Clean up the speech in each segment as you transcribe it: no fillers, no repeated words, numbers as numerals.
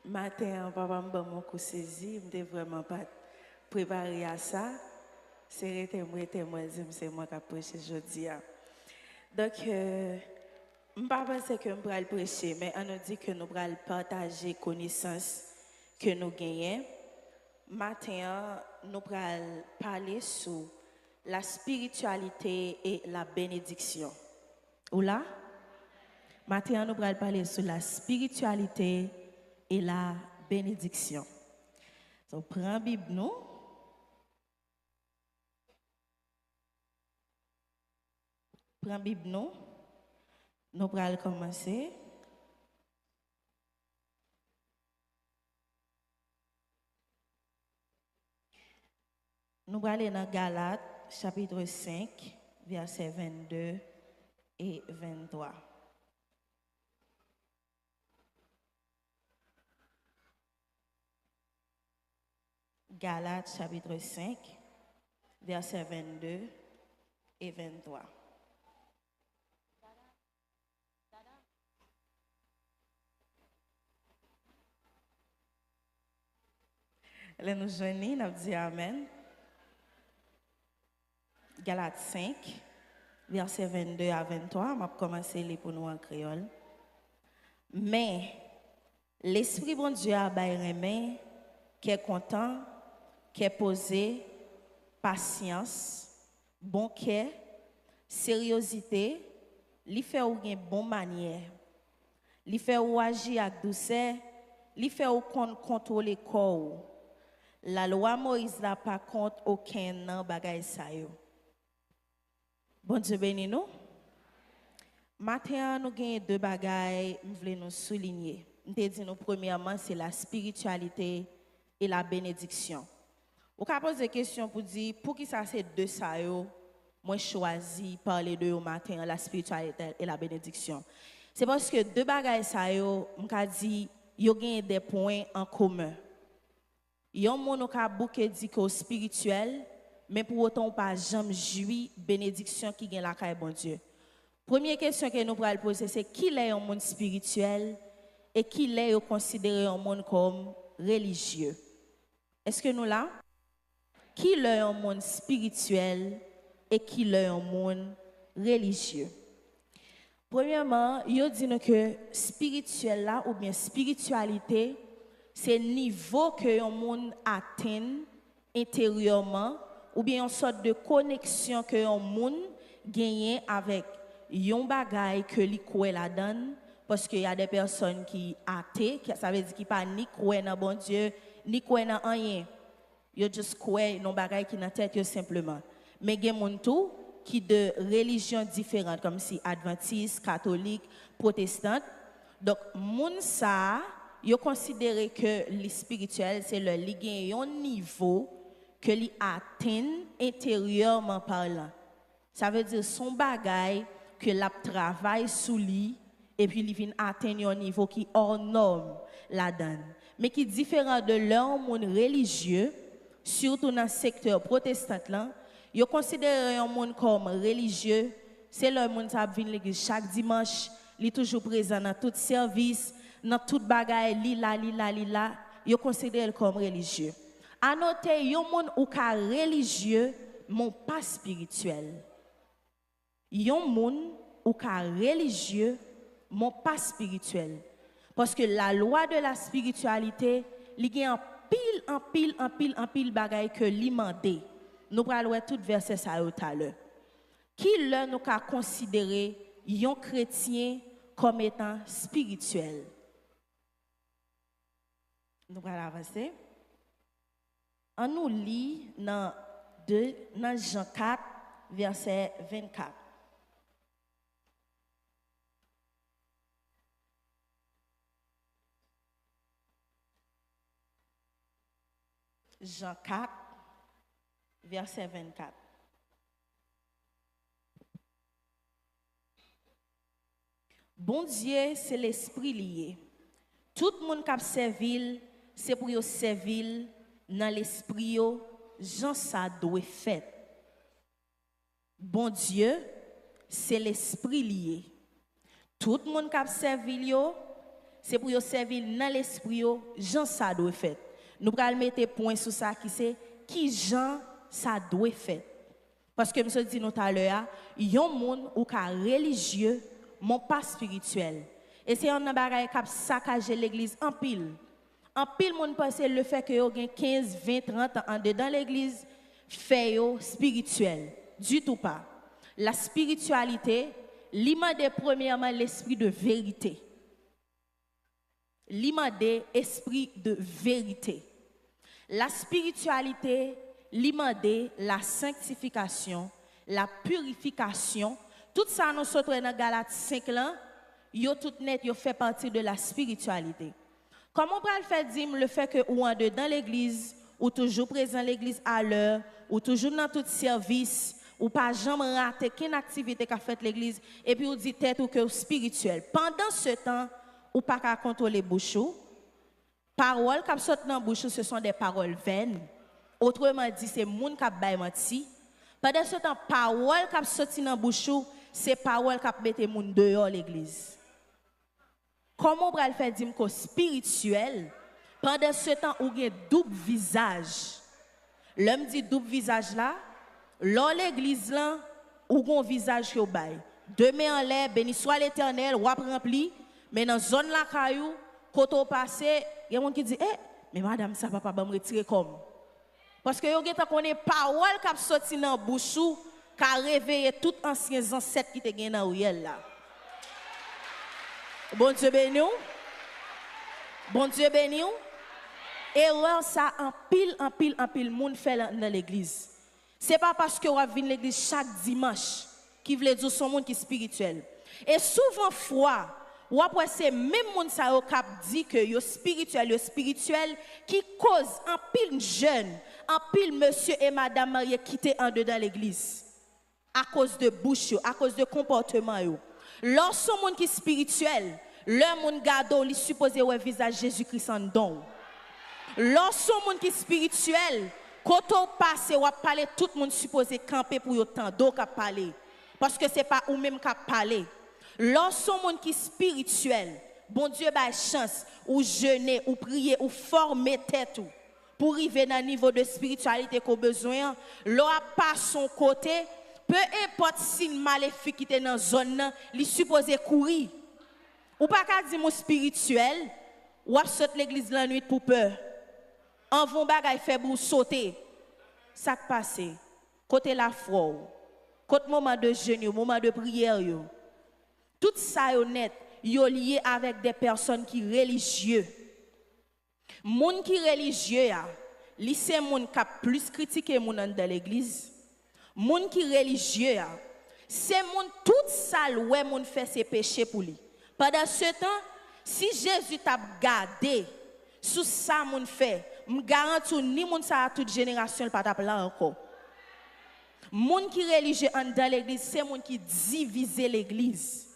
Matin, papa m'a mon coup saisi, je n'étais vraiment pas préparé à ça. C'est moi qui ai prêché aujourd'hui. Donc, je ne pense pas que je vais prêcher, mais on nous dit que nous allons partager connaissances que nous gagnons. Matin, nous allons parler sur la spiritualité et la bénédiction. Ou là? Matin, nous allons parler sur la spiritualité et la bénédiction. Donc, prends la Bible, nous. Prends la Bible, nous. Nous allons commencer. Nous allons aller dans Galates, chapitre 5, versets 22 et 23. Galates, chapitre 5, versets 22 et 23. Là, nous joignons, nous disons Amen. Galates 5, versets 22 à 23. Je vais commencer pour nous en créole. Mais l'Esprit bon Dieu a baillé qui est content, qui est posé, patience, bon cœur, sérieuxité, li fait ou gen bon manière, li fait ou agir avec douceur, li fait ou contrôler corps. La loi Moïse n'a pas compte aucun nan bagay sa yo. Bon Dieu béni nous. Matin nous avons deux bagailles nous voulons nous souligner. Nous te dit nous premièrement c'est la spiritualité et la bénédiction. Ou ka poser question pour dire pour qui ça c'est deux ça yo, moi choisi parler de au matin la spiritualité et la bénédiction. C'est parce que deux bagailles ça yo, m'ka dit yo gagne des points en commun. Yon moun ka bouke dit que spirituel, mais pour autant pas jamais joui bénédiction qui gagne la caille bon Dieu. Première question que nous pourrons poser c'est qui est un monde spirituel et qui est considéré un monde comme religieux. Est-ce que nous là? Qui est un monde spirituel et qui est un monde religieux? Premièrement, il dit que spirituel là ou bien spiritualité c'est le niveau que un monde atteint intérieurement ou bien une sorte de connexion que un monde gagne avec yon bagay que li koué la donne parce qu'il y a des personnes qui athées, ça veut dire qui pas ni koué dans bon Dieu ni koué dans rien. Yo juste koué non bagay qui dans tête yo simplement. Mais gen moun tout qui de religions différentes comme si adventiste, catholique, protestante. Donc moun ça yo considéré que le spirituel c'est le li gen un niveau que li atteint intérieurement parlant. Ça veut dire son bagay que la travail sous lui et puis il vient atteindre un niveau qui hors norme la donne. Mais qui est différent de leur monde religieux, surtout dans le secteur protestant là, yo considère un monde comme religieux, c'est le monde qui vient à l'église chaque dimanche, il est toujours présent dans tout service, dans toute bagaille li la, yo considère comme religieux. À noter yon monde ou ka religieux, mon pas spirituel. Yon monde ou ka religieux, mon pas spirituel. Parce que la loi de la spiritualité, li gen en pile bagaille que li mandé. Nous pral tout verset ça tout à l'heure. Qui le nous ka considérer yon chrétien comme étant spirituel? Nous allons avancer. On nous lit dans Jean 4, verset 24. Jean 4, verset 24. Bon Dieu, c'est l'esprit lié. Tout le monde qui a servi, c'est pour servir dans l'esprit, Jean ça doit faire. Bon Dieu, c'est l'esprit lié. Tout le monde qui a servi, c'est pour servir dans l'esprit, Jean ça doit faire. Nous allons mettre point sur ça qui c'est qui Jean ça doit faire. Parce que je dis nous tout à l'heure, il y a un monde ou cas religieux, mais pas spirituel. Et c'est un bagage qui a saccagé l'église en pile. En pile, monde pense le fait que vous avez 15, 20, 30 ans en dedans l'église, fait spirituel. Du tout pas. La spiritualité, l'imande premièrement l'esprit de vérité. L'imande esprit de vérité. La spiritualité, l'imande la sanctification, la purification. Tout ça nous sommes dans Galates 5 là, yo tout net, yo fait partie de la spiritualité. Comment on peut le faire dire le fait que ou en dedans l'église, ou toujours présent l'église à l'heure, ou toujours dans tout service, ou pas jamais rater quelle activité qu'a fait l'église, et puis on dit tête ou que spirituel. Pendant ce temps, ou pas qu'à contrôler bouche. Paroles qui sortent dans bouche, ce sont des paroles vaines. Autrement dit, c'est moun qui bay menti. Pendant ce temps, paroles qui sortent dans bouche, c'est paroles qui mettent moun dehors l'église. Comment on peut le faire dire que spirituel, pendant ce temps où il y a double visage. L'homme dit double visage là, dans l'église là, où il y a un visage qui est bail. Demain en l'air, béni soit l'Éternel, ou rempli, mais dans la zone là, quand on passe, il y a des gens qui disent, mais madame, ça va pas me retirer comme. Parce que vous avez parole qui a sorti dans la bouche, qui a réveillé tous les anciens ancêtres qui étaient dans la là. Bon Dieu béni. Bon Dieu béni. Erreur ça en pile monde fait dans l'église. C'est pas parce que vous venez à l'église chaque dimanche qui veut dire son monde qui est spirituel. Et souvent fois, ou après c'est même monde ça qui dit que yo spirituel qui cause en pile jeune, en pile monsieur et madame mariés quitter en dedans l'église à cause de bouche, à cause de comportement yo. Lorsqu'on monde qui est spirituel, le monde garde il supposé ouais visage Jésus-Christ en don. Lorsqu'on monde qui est spirituel, quand on passe ou parler tout le monde supposé camper pour yo temps d'eau qu'a parler parce que c'est pas ou même qu'a parler. Lorsqu'on monde qui est spirituel, bon Dieu ba chance ou jeûner ou prier ou former tête pour arriver dans un niveau de spiritualité qu'on besoin, l'on a pas son côté. Peu importe si le maléfique qui est dans la zone, il est supposé courir. Ou pas qu'à dire mon spirituel, ou à sauter l'église la nuit pour peur. En vont bagay fait pour sauter. Ça qui passe. Côté la foi, côté moment de jeûne, moment de prière, tout ça est net, yo lié avec des personnes qui religieux. Moun qui religieux, li c'est moun qui a plus critiqué moun dans l'église. Moun qui religieux, c'est moun tout sale ouais moun fait ses péchés pour lui. Pendant ce temps, si Jésus t'a gardé sous ça moun fait, me garantis ni moun ça toute génération pas t'a là encore. Moun qui religieux dans l'église, c'est moun qui divise l'église.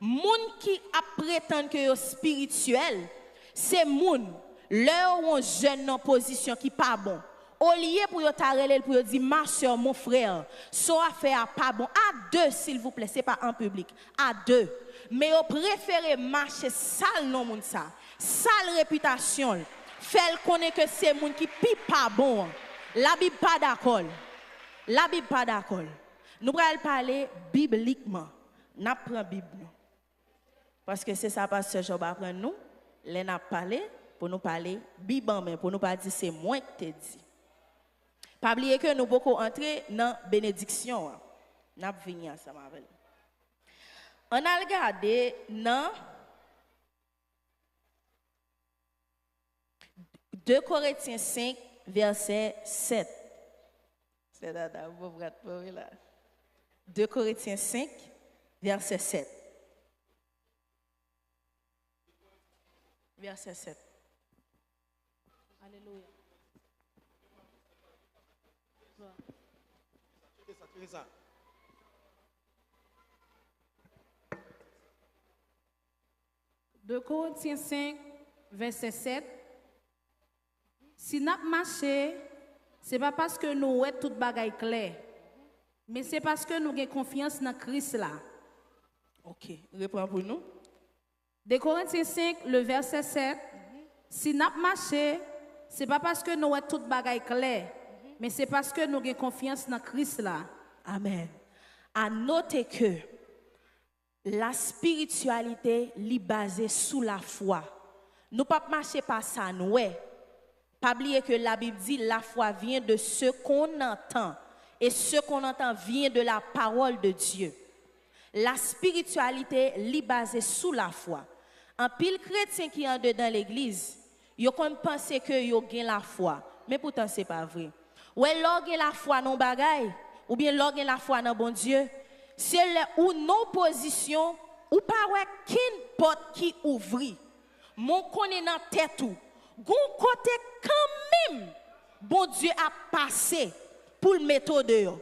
Moun qui a prétend que yo spirituel, c'est moun leur ou jeune en position qui pas bon. Au lieu pour yo tarele pour yo dire ma soeur, mon frère, so affaire pas bon à deux s'il vous plaît, c'est pas en public, à deux. Mais yo préférez marcher sale non moun ça, sale réputation. Fait connaît que c'est moun qui pi pas bon. La Bible pas d'accord. La Bible pas d'accord. Nous allons parler bibliquement. N'a prend Bible. Parce que c'est ça pasteur Job apprend nous, les n'a parlé pour nous parler Bible mais pour nous pas dire c'est moi qui t'ai dit. Pas oublier que nous beaucoup entrer dans bénédiction. N'a venir ça m'avait. On a regardé dans 2 Corinthiens 5 verset 7. C'est là 2 Corinthiens 5 verset 7. Verset 7. Alléluia. Ça. 2 Corinthiens 5, verset 7. Si nous marchons, ce n'est pas parce que nous avons tout bagaille clair, mais c'est parce que nous avons confiance dans Christ là. Ok, reprends pour nous. De Corinthiens 5, le verset 7. Si nous marché, ce n'est pas parce que nous avons tout bagaille clair, mais c'est parce que nous avons confiance dans Christ là. Amen. À noter que la spiritualité est basée sous la foi. Nous ne pouvons pas marcher par ça, nous. Pas oublier que la Bible dit la foi vient de ce qu'on entend. Et ce qu'on entend vient de la parole de Dieu. La spiritualité est basée sous la foi. En pile chrétien qui est dedans l'église, ils ont pensé que ils ont la foi. Mais pourtant, ce n'est pas vrai. Ou alors, la foi dans bagaille, ou bien alors, la foi dans bon Dieu, c'est ou non position, ou pas qu'une porte qui ouvre. Mon connaît dans tête ou. Gon côté quand même, bon Dieu a passé pour le mettre dehors.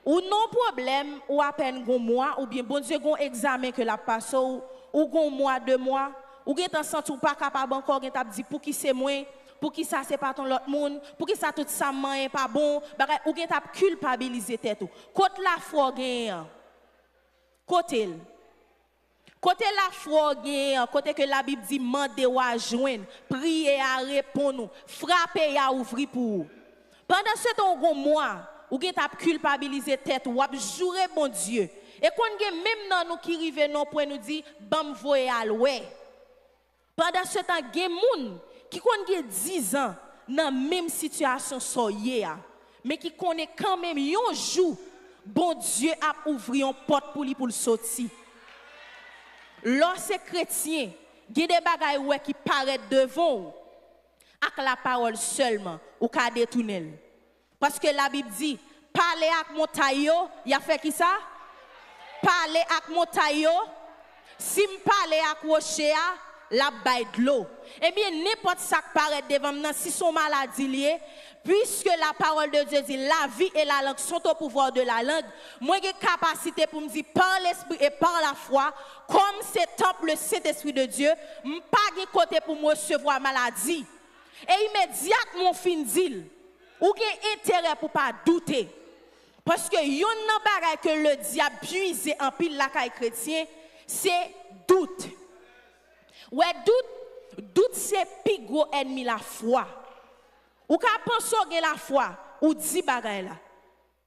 Ou non problème, ou à peine gon mois, ou bien bon Dieu gon examen que la passe ou gon mois, 2 mois, ou gen tan senti ou pas capable encore gen t'a dit pour qui c'est moi, pour qui ça c'est pas ton l'autre monde, pour qui ça tout ça man pas bon, ou gen t'a culpabiliser tête ou. Côté la foi gen côté la foi gen côté que la Bible dit mandez ou à joindre, prier à répondre, frapper à ouvrir pour. Pendant ce temps gon mois ou gen t'a culpabiliser tête ou ap jurer bon Dieu. Et quand gen même dans nous qui rive non point nous dit bam voye alwe. Pendant ce temps gen moun qui kon gen 10 ans dans même situation soyé mais qui connaît quand même un jour bon Dieu a ouvert une porte pour lui pour le sortir. Lorsque chrétien, gen des bagailles qui paraissent devant avec la parole seulement ou ka détourner. Parce que la Bible dit, parler avec montagne, il a fait qui ça? Parler avec montagne, si je parle avec rocher, la baille de l'eau. Eh bien, n'importe ça qui paraît devant moi, si son maladie liée, puisque la parole de Dieu dit, la vie et la langue sont au pouvoir de la langue, moi j'ai capacité pour me dire par l'esprit et par la foi, comme c'est temple le Saint-Esprit de Dieu, je n'ai pas de côté pour me recevoir maladie. Et immédiatement, fin dit, ou gen intérêt pour pas douter. Parce que yon nan bagay que le diable puise en pile la caille chrétien, c'est doute. Ouais, doute c'est plus gros ennemi la foi. Ou ka penser gen la foi, ou dit bagay la.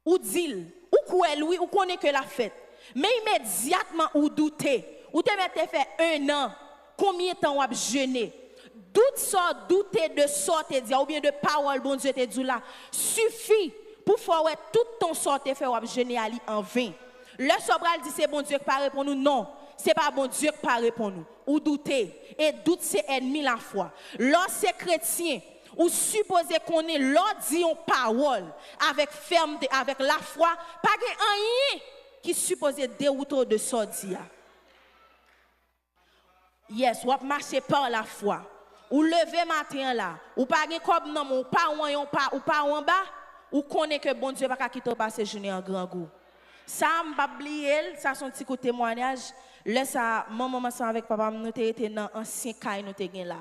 Ou dit, ou quoi lui, ou connaît que la fête. Mais immédiatement ou douter, ou te mette fait 1 an, combien de temps ou a jeûné? Doute sort, douter de sorte dire ou bien de parole bon Dieu te dit là suffit pour faire tout ton sorte fait ou jeûner ali en vain. Le sobral dit c'est bon Dieu qui parle pour nous, non, c'est pas bon Dieu qui parle pour nous. Ou douter, et doute c'est ennemi la foi. Lorsque chrétien ou supposé qu'on est l'ordre dit en parole avec fermeté, avec la foi, pas rien qui supposé dérouter de sortir. Yes, ou marcher par la foi. Ou lever matin là, ou pas gen comme non, ou pas en bas, ou connaît que bon Dieu pas quitter passer journée en grand goût. Ça m'pa oublier, ça son petit témoignage. Là ça maman ensemble avec papa nous était dans ancien caille nous était là.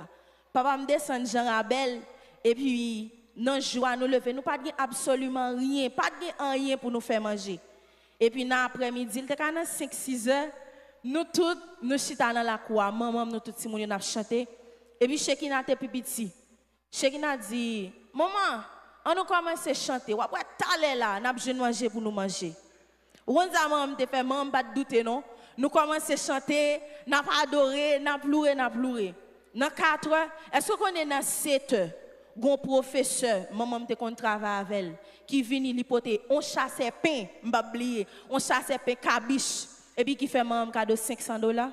Papa me descend Jean Abel et puis dans joie nous lever, nous pas gen absolument rien, pas gen rien pour nous faire manger. Et puis dans après-midi, il était quand 5-6 heures, nous tous nous chita dans la cour, maman nous tout petit monde n'a chanté. Et puis, Chekina était plus petit. Chekina dit, maman, on nous commence à chanter. On va t'aller là, on a besoin de manger pour nous manger. On a fait, maman, pas de douter, non? Nous commençons à chanter, on a adoré, on a pleuré. Dans 4 heures, est-ce qu'on est dans 7 heures? Un professeur, maman, on travaille avec elle, qui vient l'hypothèse, on chasse pain, on chasse pain cabiche, et puis qui fait maman cadeau $500.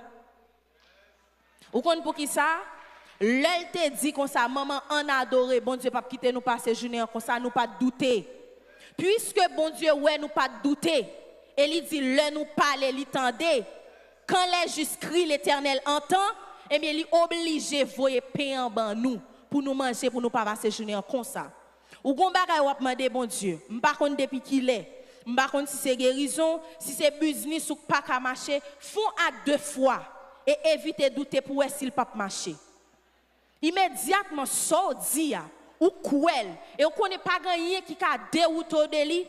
Vous comprenez pour qui ça? L'elle te dit comme ça, maman, en adoré, bon Dieu, pas quitter nous passer journée comme ça, nous pas douter. Puisque bon Dieu, ouais, nous pas douter. Et il dit, le nous parle, il tendait. Quand les justes crient, l'Éternel entend, eh bien, il est obligé de voyer pain en bas nous, pour nous manger, pour nous pas passer journée comme ça. Ou gon bagay ou demander bon Dieu, m'pa konn depuis qu'il est. M'pa konn si c'est guérison, si c'est business ou pas qu'à marcher, font à 2 fois et éviter de douter pour s'il pas marcher. Immédiatement sorti ou cruel et on connaît pas rien qui a dérouté de lui,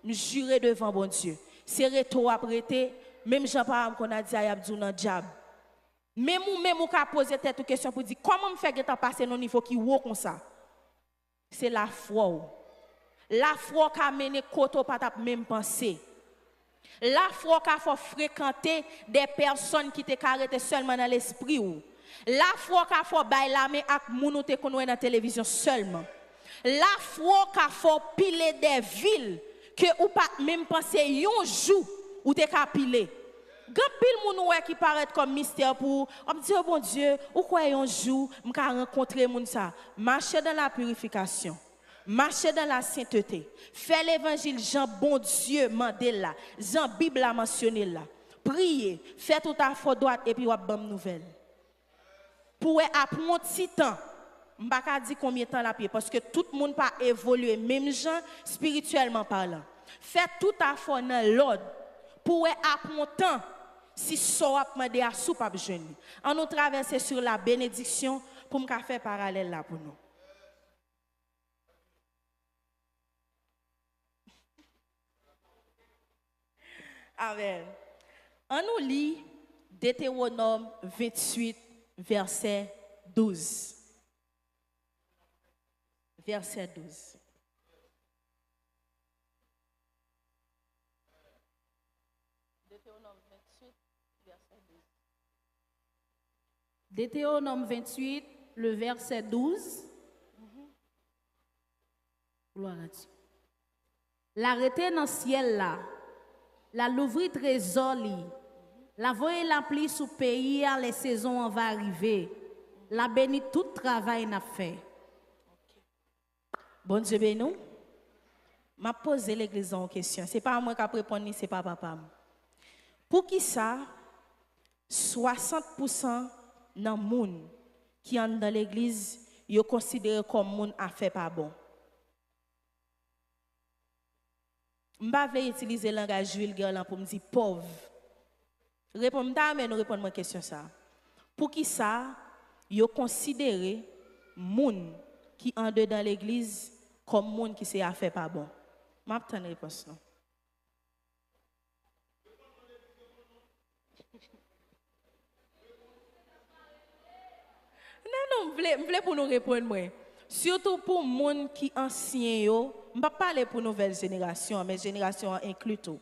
nous jurer devant bon Dieu. C'est retour après même Jean-Paul qu'on a dit à Abdou dans diable. Même ou ka poser tête une question pour dire comment me faire que passer non niveau qui haut comme ça. C'est la foi. La foi qui a mené koto pas t'a même penser. La foi qui a faut fréquenter des personnes qui te arrêté seulement dans l'esprit ou. La foi qui a faut bailler la main ak moun ou te connait dans télévision seulement. La foi qui a faut piler des villes que ou pas même penser yon jour ou te ka piler. Grand pile moun ouais qui paraît comme mystère pour on me dit oh bon Dieu ou quoi un jour m'ka rencontrer moun ça marcher dans la purification. Marcher dans la sainteté. Faire l'évangile Jean bon Dieu Mandela, Jean Bible a mentionné là. Prier, faire tout à fait droite et puis ou bonne nouvelle. Pour apprendre un petit temps, je ne vais pas dire combien de temps la prière parce que tout le monde pas évoluer même gens spirituellement parlant. Faire tout à fait dans l'ordre pour apprendre temps si so a demandé à sous pas jeune. En nous traverser sur la bénédiction pour me faire parallèle là pour nous. Amen. On nous lit Deutéronome 28, verset 12. Verset 12. Deutéronome 28, le verset 12. Gloire à Dieu. L'arrêté dans le ciel là. La l'ouvrir trésor li. La voyer la pluie sous pays, les saisons va arriver. La béni tout travail n'a fait. Bon Dieu béni. M'a posé l'église en question. C'est pas moi qui répondre ni c'est pas papa. Pour qui ça 60% dans moun qui sont dans l'église, yo considéré comme moun a fait pas bon. Je ne vais pas utiliser le langage vulgaire pour me dire pauvre. Répondez-moi, mais nous répondons à la question ça. Pour qui ça, vous considérez moun qui en dedans dans l'église comme moun qui s'est fait pas bon. Je vais vous donner une réponse. Non, je voulais pour nous répondre. Moi. Surtout pour les gens qui sont anciens, je ne vais pas parler pour nouvelle génération, mais génération inclut tout.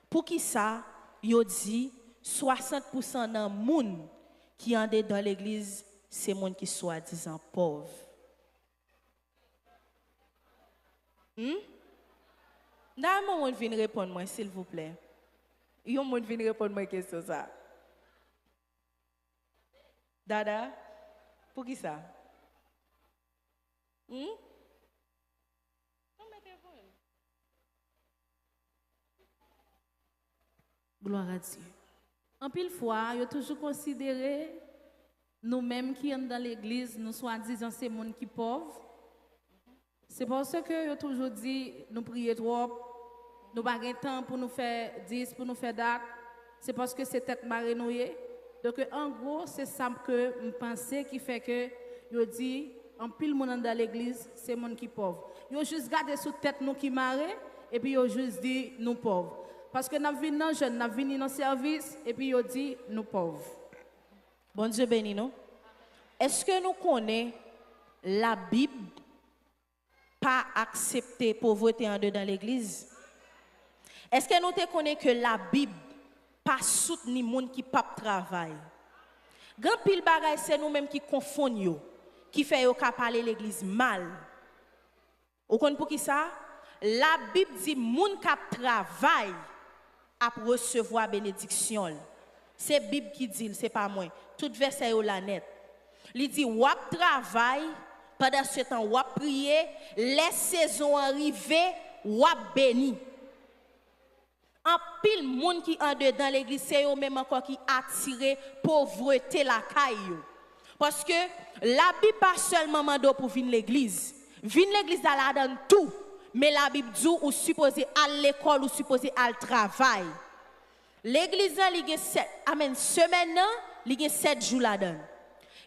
Pour qui ça, yo dit 60% dans les gens qui sont dans l'église, c'est les gens qui sont soi-disant pauvres. Dans mon monde vient répondre moi s'il vous plaît. Yon monde vient répondre moi question ça. Dada, pour qui ça? Gloire à Dieu. En pile fois, il a toujours considéré nous-mêmes qui sommes dans l'église, nous soi-disant ces gens qui sont pauvres. C'est parce que il a toujours dit nous prions trop, nous n'avons pas de temps pour nous faire 10, pour nous faire date. C'est parce que c'est tête marinouée. Donc en gros, c'est ça que je pensais qui fait que il dit en pile monde dans l'église, c'est monde qui pauvre. Ils ont juste gardé sous tête nous qui marrent et puis ils ont juste dit nous pauvres. Parce que nous venons dans jeune, nous venons dans service et puis ils ont dit nous pauvres. Bon Dieu béni nous. Est-ce que nous connaissons la Bible pas accepter pauvreté en dedans dans l'église? Est-ce que nous connaissons que la Bible pas soutenir les gens qui pas travail? Grand pile bagay c'est nous-mêmes qui confondons qui fait yo ka parler l'église mal. Vous connaissez pour qui ça? La Bible dit moun k'ap travail à recevoir bénédiction. C'est la Bible qui dit, c'est pas moi. Tout verset est la net. Il dit wap travail pendant ce temps wap prier, les saisons arrivées, wap béni. En pile moun qui en dedans l'église c'est eux même encore qui attiré pauvreté la caille. Parce que la Bible pas seulement mando pour venir l'église. Venir l'église dans la donne tout. Mais la Bible dit ou supposé à l'école ou supposé à le travail. L'église il y a 7 amen semaine il y a 7 jours là-dedans.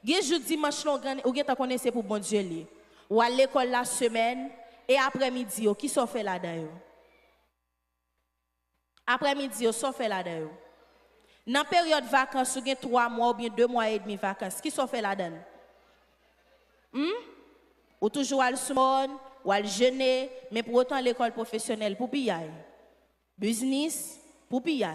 Il y a jour dimanche long ou vous connaissez pour bon Dieu li. Ou à l'école la semaine et après-midi qui sont fait là-dedans. Après-midi, on fait là-dedans. Dans la période de vacances, vous avez 3 mois ou bien 2 mois et demi de vacances. Qui sont fait là-dedans? Ou toujours à le ou à le jeûner, mais pour autant l'école professionnelle pour piller. Business pour piller.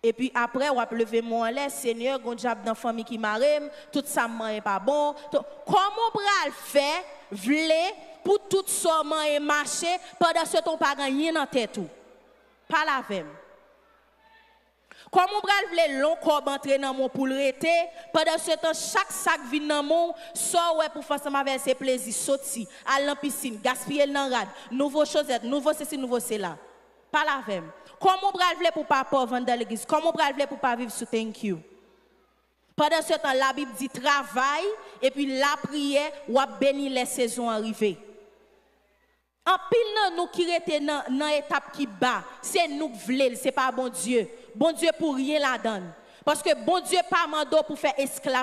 Et puis après, on va lever mon lait, Seigneur, on diable dans la famille qui m'arrête, tout ça n'est pas bon. Comment on peut faire, v'lé, pour tout ça et marcher, pendant ce temps, pas gagner dans tête tout? Pas la même. Comment on peut long corps entrer dans mon pour le rester, pendant ce temps, chaque sac vient dans mon, sort ouais pour faire ça avec ses plaisirs, sortir, aller dans la piscine, gaspiller dans la rade, nouveau chaussette, nouveau ceci, nouveau cela. Pas la même. Comment on peut pour pas vendre dans l'église? Comment on peut pour pas vivre sous thank you? Pendant ce temps, la Bible dit travail et puis la prière ou à bénir les saisons arrivées. En pile nous qui étaient dans l'étape qui bat, c'est nous qui voulons, c'est pas bon Dieu. Bon Dieu pour rien la donne. Parce que bon Dieu pas mandé pour faire esclave.